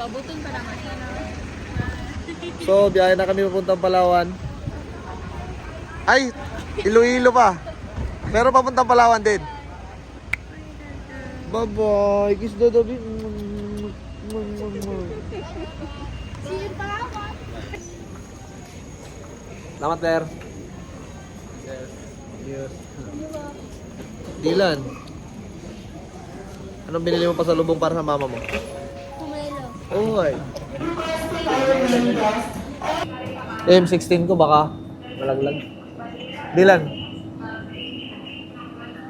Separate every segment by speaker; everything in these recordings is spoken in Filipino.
Speaker 1: Pabuton pa naman siya na.
Speaker 2: So, biyahe na kami papuntang Palawan. Ay, Iloilo pa. Pero papuntang Palawan din. Bye-bye. Kiss Dodobi. Selamat, Ter. Yes. Dylan. Anong binili mo pa sa lubong para sa mama mo?
Speaker 1: Kumelo.
Speaker 2: Oy. M16 ko baka malaglag. Dylan.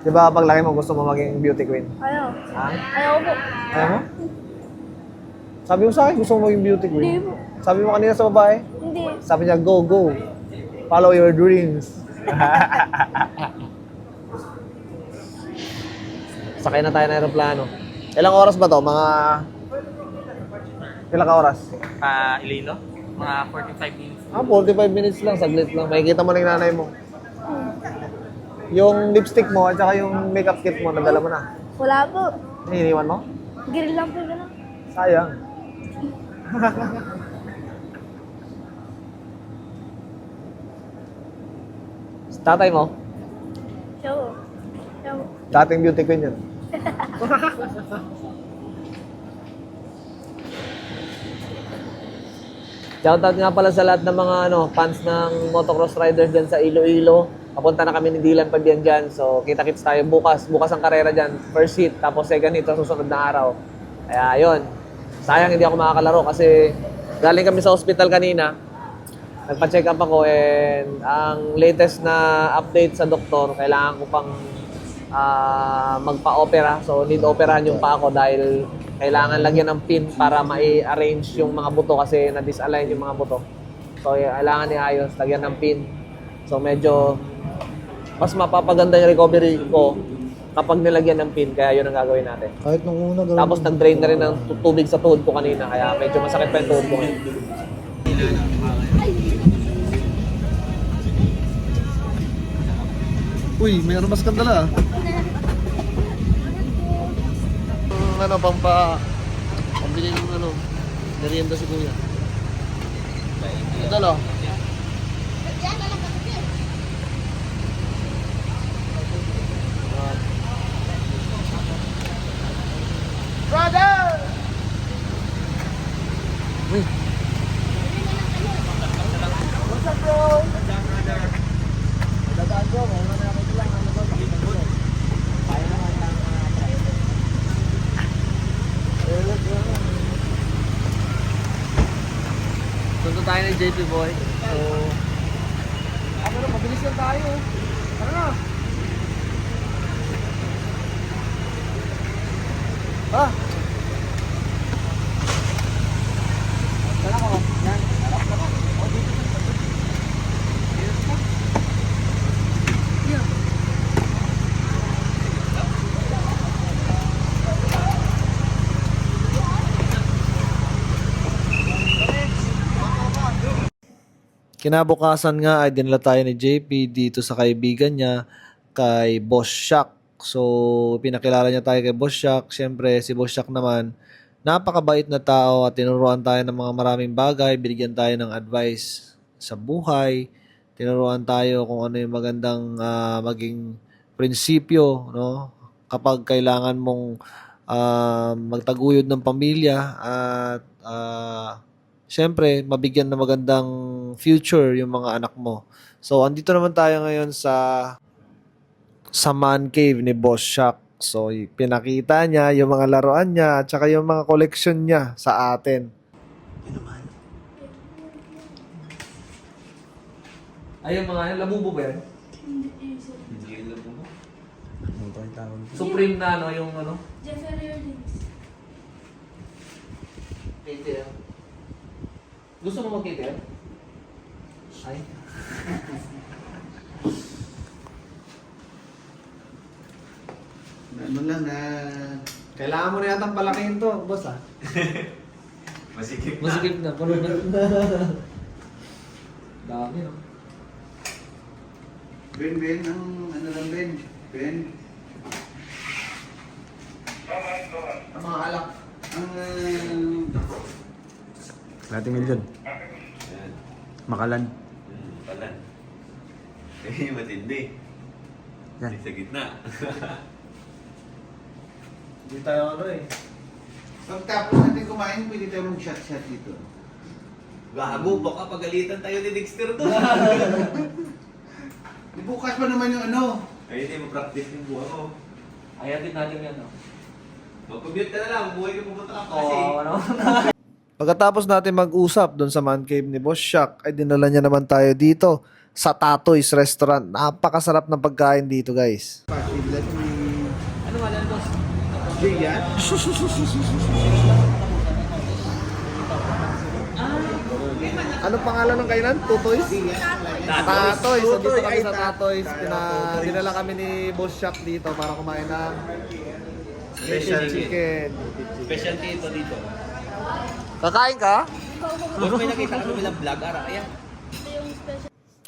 Speaker 2: Di ba paglaki mo gusto mo maging beauty queen?
Speaker 1: Ayaw.
Speaker 2: Ha?
Speaker 1: Ayaw po.
Speaker 2: Ayaw mo? Sabi mo sa akin gusto mo maging beauty queen?
Speaker 1: Hindi po.
Speaker 2: Sabi mo kanina sa babae?
Speaker 1: Hindi.
Speaker 2: Sabi niya, go, go. Follow your dreams. Sakay na tayo ng aeroplano. Ilang oras ba to? Mga... Ilang oras?
Speaker 3: Iloilo? Mga 45 minutes.
Speaker 2: 45 minutes lang, saglit lang. Makikita mo na yung nanay mo. Yung lipstick mo at saka yung makeup kit mo, nadala mo na.
Speaker 1: Wala po.
Speaker 2: Iniwan mo?
Speaker 1: Grill lang po gano'n.
Speaker 2: Sayang. Tatay mo?
Speaker 1: Siya po. Siya po.
Speaker 2: Dating beauty queen yun. Shoutout nga pala sa lahat ng mga fans ng motocross riders dyan sa Iloilo. Papunta na kami ni Dylan pag yan dyan. So, kita-kits tayo bukas. Bukas ang karera dyan. First hit, tapos second hit sa susunod na araw. Kaya, yun. Sayang hindi ako makakalaro kasi galing kami sa hospital kanina. Nagpa-check up ako and ang latest na update sa doktor, kailangan ko pang magpa-opera. So, need operahan yung pa ako dahil kailangan lagyan ng pin para ma-arrange yung mga buto kasi na-disalign yung mga buto. So, kailangan iayos, lagyan ng pin. So, medyo mas mapapaganda yung recovery ko kapag nilagyan ng pin. Kaya yun ang gagawin natin.
Speaker 4: Kahit nung una gawin.
Speaker 2: Tapos nag-drain na rin ng tubig sa tuhod ko kanina. Kaya medyo masakit pa yung tuhod ko ngayon.
Speaker 4: Uy, may armas ka dala.
Speaker 2: Pambili ng merienda si Kuya. Ito lo. Brother! Uy. What's up, bro? Dadaan ko, wala na ako lang. Kaya naman lang. Punta tayo ng JP Boy. So, mabilis lang tayo. Tara na. Ha? Tara ko. Yan. Harap na ko. O, dito. Yan.
Speaker 4: Kinabukasan nga ay dinala tayo ni JP dito sa kaibigan niya kay Boss Shock. So, pinakilala niya tayo kay Boss Shock. Siyempre, si Boss Shock naman, napakabait na tao at tinuruan tayo ng mga maraming bagay. Binigyan tayo ng advice sa buhay. Tinuruan tayo kung ano yung magandang maging prinsipyo, no? Kapag kailangan mong magtaguyod ng pamilya at siyempre, mabigyan ng magandang future yung mga anak mo. So, andito naman tayo ngayon sa man cave ni Boss Shock. So, pinakita niya yung mga laruan niya at saka yung mga collection niya sa atin.
Speaker 2: Ayun mga labubo ba yan?
Speaker 3: Hindi yung labo mo.
Speaker 2: Supreme na yung
Speaker 1: Jeffrey Orleans.
Speaker 2: KTM. Gusto mo mag-KTM? Ay.
Speaker 4: Ano lang
Speaker 2: Kailangan mo na yatang palakihin to, boss
Speaker 3: Masikip na.
Speaker 2: Masikip na, puno na. Dami, no?
Speaker 4: Ben, ang ano lang Ben.
Speaker 2: Ang mga alak.
Speaker 4: Ang
Speaker 5: Lating milyon. Makalan.
Speaker 6: Palan. Eh, matindi.
Speaker 5: Yan.
Speaker 6: Sa gitna.
Speaker 4: Hindi tayo ano eh.
Speaker 7: Pagtapos natin kumain, pwede tayo mag-shot-shot dito.
Speaker 6: Gago, baka pagalitan tayo ni Dexter doon.
Speaker 7: Bukas pa naman yung ano.
Speaker 6: Ayun eh, mapractice yung buha mo.
Speaker 3: Ayatin natin yan, no?
Speaker 6: Mag-commute ka na lang, buhay ka pumunta ka kasi.
Speaker 3: ano?
Speaker 4: Pagkatapos natin mag-usap doon sa man cave ni Boss Shock, ay dinala niya naman tayo dito sa Tatoy's Restaurant. Napakasarap ng pagkain dito, guys.
Speaker 3: Ano nga lang, boss?
Speaker 7: Jaya?
Speaker 4: Anong pangalan ng kainan? Tutoy's? Tatoy's. Nandito kami sa Tatoy's. Dinala kami ni Boss Shock dito para kumain ng special chicken.
Speaker 6: Specialty ito dito.
Speaker 4: Kakain ka?
Speaker 6: Boss, may nakita kami bilang vlog, ara. Ayan.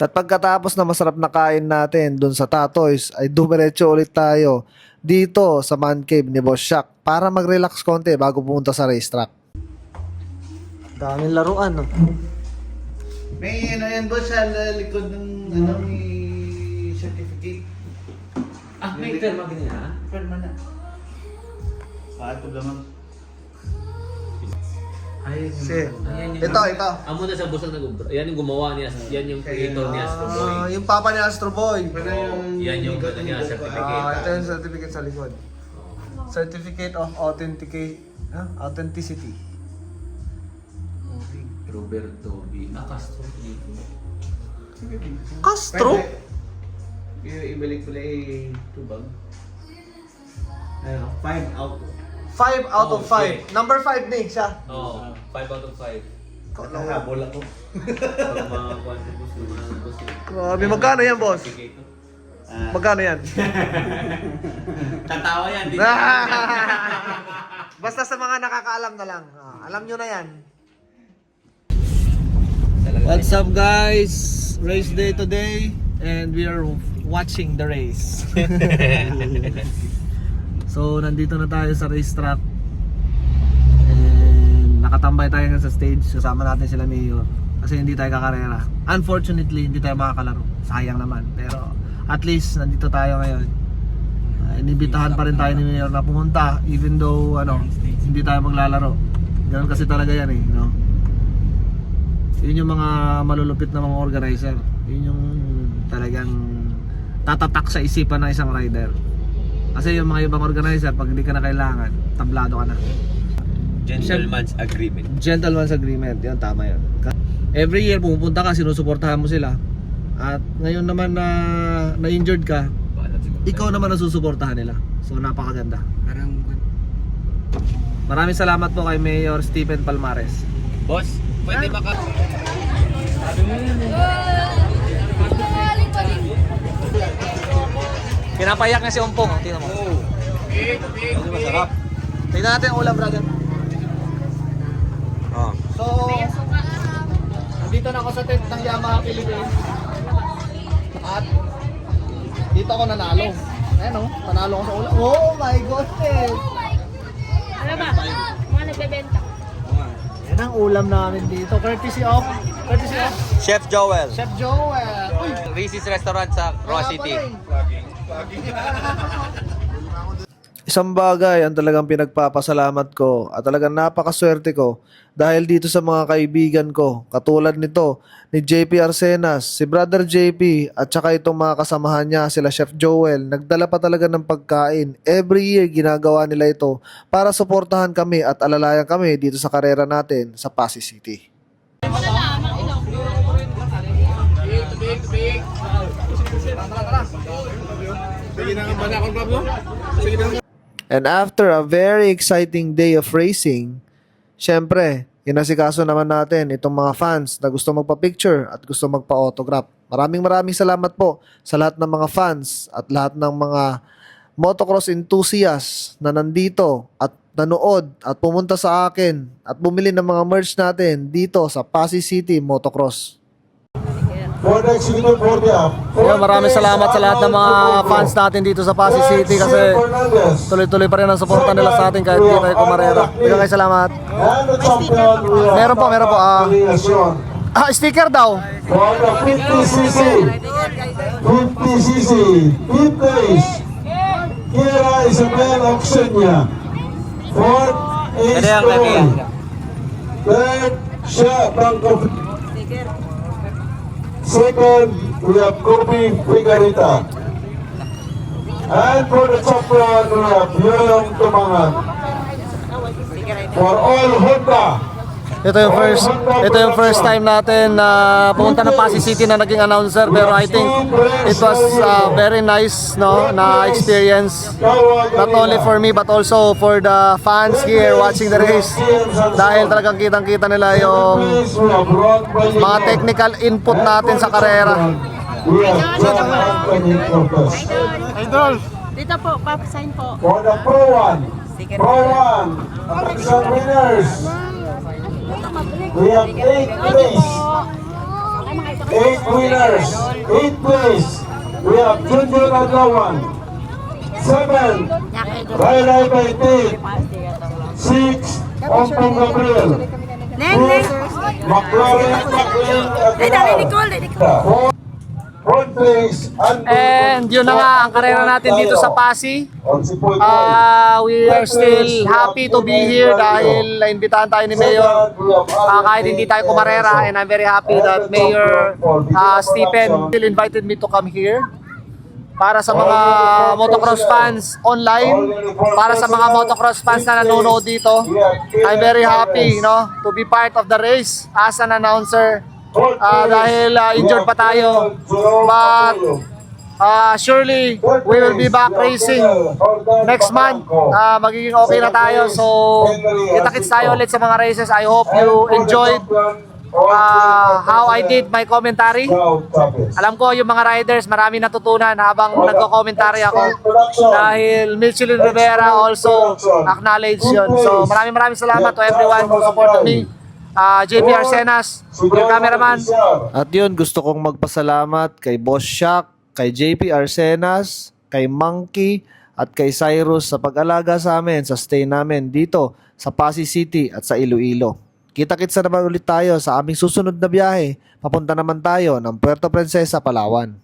Speaker 4: At pagkatapos na masarap na kain natin dun sa Tatoy's, ay dumiretso ulit tayo dito sa man cave ni Boss Shock para mag-relax konti bago pumunta sa racetrack. Daming laruan, no?
Speaker 7: May ano yan boss sa likod ng ano, may certificate.
Speaker 6: Ah, may terma ganyan, ha?
Speaker 7: Perma na. Pato lamang.
Speaker 6: Ay,
Speaker 4: Ito.
Speaker 6: Amo na sa boss ang nag-ubra. Yan yung gumawa niya. Yan yung creator niya, Astro Boy.
Speaker 4: Yung papa ni Astro Boy.
Speaker 6: Yan yung ano niya, certificate.
Speaker 4: Ito yung certificate sa likod. Certificate of authenticity.
Speaker 6: Roberto B. Castro dito.
Speaker 4: Castro?
Speaker 7: Ibalik pala eh, tubag. Ano, 5 out.
Speaker 4: 5 out of
Speaker 6: Oh,
Speaker 4: 5. Number 5 na siya.
Speaker 6: Oo, 5 out of 5.
Speaker 7: Nakahabol ako.
Speaker 6: Pag mga kwanto boss, yung mga boss.
Speaker 4: Grabe, magkano yan, boss?
Speaker 6: Certificate, no?
Speaker 4: Magkano yan?
Speaker 6: Tatawa yan, di
Speaker 4: Basta sa mga nakakaalam na lang. Alam nyo na yan. What's up, guys? Race day today and we are watching the race. So, nandito na tayo sa racetrack and nakatambay tayo nga sa stage. Kasama natin sila Mayor kasi hindi tayo kakarera. Unfortunately, hindi tayo makakalaro. Sayang naman. Pero at least nandito tayo ngayon. Inibitahan pa rin tayo ni Mayor na pumunta even though hindi tayo maglalaro. Ganun kasi talaga yan eh, no? Yun yung mga malulupit na mga organizer. Yun yung talagang tatatak sa isipan ng isang rider. Kasi yung mga ibang organizer, pag hindi ka na kailangan, tablado ka na.
Speaker 6: Gentleman's agreement.
Speaker 4: Gentleman's agreement, yun, tama yun. Every year pumupunta ka, sinusuportahan mo sila. At ngayon naman na na-injured ka, ikaw naman ang susuportahan nila. So napakaganda. Maraming salamat po kay Mayor Stephen Palmares.
Speaker 6: Boss, pwede baka...
Speaker 4: Pinapayak niya si Umpong, tingnan mo. Masarap. Tingnan natin ang ulam, brother. So, nandito na ako sa tent ng Yamaha Philippines. At dito ako nanalo. Ayan o, panalo ko sa ulam. Oh my goodness!
Speaker 1: Ano ba? Mga nagbebenta.
Speaker 4: Yan ang ulam namin dito. Courtesy of
Speaker 6: Chef Joel.
Speaker 4: Chef Joel. Uy!
Speaker 6: Reese's Restaurant sa Roa City.
Speaker 4: Isang bagay ang talagang pinagpapasalamat ko at talagang napakaswerte ko dahil dito sa mga kaibigan ko katulad nito ni JP Arsenas, si Brother JP at saka itong mga kasamahan niya sila Chef Joel. Nagdala pa talaga ng pagkain. Every year ginagawa nila ito para suportahan kami at alalayan kami dito sa karera natin sa Pasig City. And after a very exciting day of racing, syempre, inasikaso naman natin itong mga fans na gusto magpa-picture at gusto magpa-autograph. Maraming salamat po sa lahat ng mga fans at lahat ng mga motocross enthusiasts na nandito at nanood at pumunta sa akin at bumili ng mga merch natin dito sa Pasig City Motocross.
Speaker 8: for the executive board up.
Speaker 4: Kaya maraming salamat sa lahat ng mga fans natin dito sa Pasig City kasi tuloy-tuloy pa rin ang suporta nila sa atin kahit di tayo kumarera. Bigyan kayo salamat.
Speaker 8: And the champion, we have
Speaker 4: Meron po.
Speaker 8: Aliacion.
Speaker 4: Sticker daw.
Speaker 8: For the 50cc, 50cc, fifth place, Kira Isabel Oxenia. Fourth is Paul. Third, Shah Franco. Second, we have Kobe Figarita. And for the champion, we have Yoyong Tumangan. For all Honda,
Speaker 4: Ito yung first time natin na pumunta ng Pasig City na naging announcer, pero I think it was very nice, no, na experience, not only for me but also for the fans here watching the race, dahil talagang kitang-kita nila yung mga technical input natin sa karera.
Speaker 8: we have John Anthony Cortez.
Speaker 1: Dito po, papasign po.
Speaker 8: For the Pro 1, attraction winners, we have 8 place. 8 winners, 8 place. We have Junjun Adlawan. 7, Rai Rai Baitit. 6, Ompong Gabriel. 5, McLaren at 4 place,
Speaker 4: And yun na nga ang karera natin dito sa Pasig. We are still happy to be here dahil naimbitahan tayo ni Mayor kahit hindi tayo kumarera, and I'm very happy that Mayor Stephen still invited me to come here para sa mga motocross fans online, para sa mga motocross fans na nanonood dito. I'm very happy, to be part of the race as an announcer. Dahil injured pa tayo, but surely we will be back racing next month. Magiging okay na tayo, so kita-kits tayo ulit sa mga races. I hope you enjoyed how I did my commentary. Alam ko yung mga riders marami natutunan habang nagko-commentary ako, dahil Michelin Rivera also acknowledged yun. So maraming salamat to everyone who supported me. JP Arsenas, yung cameraman. At yun, gusto kong magpasalamat kay Boss Shaq, kay JP Arsenas, kay Monkey, at kay Cyrus sa pag-alaga sa amin, sa stay namin dito sa Pasig City at sa Iloilo. Kita-kits na naman ulit tayo sa aming susunod na biyahe. Papunta naman tayo ng Puerto Princesa, Palawan.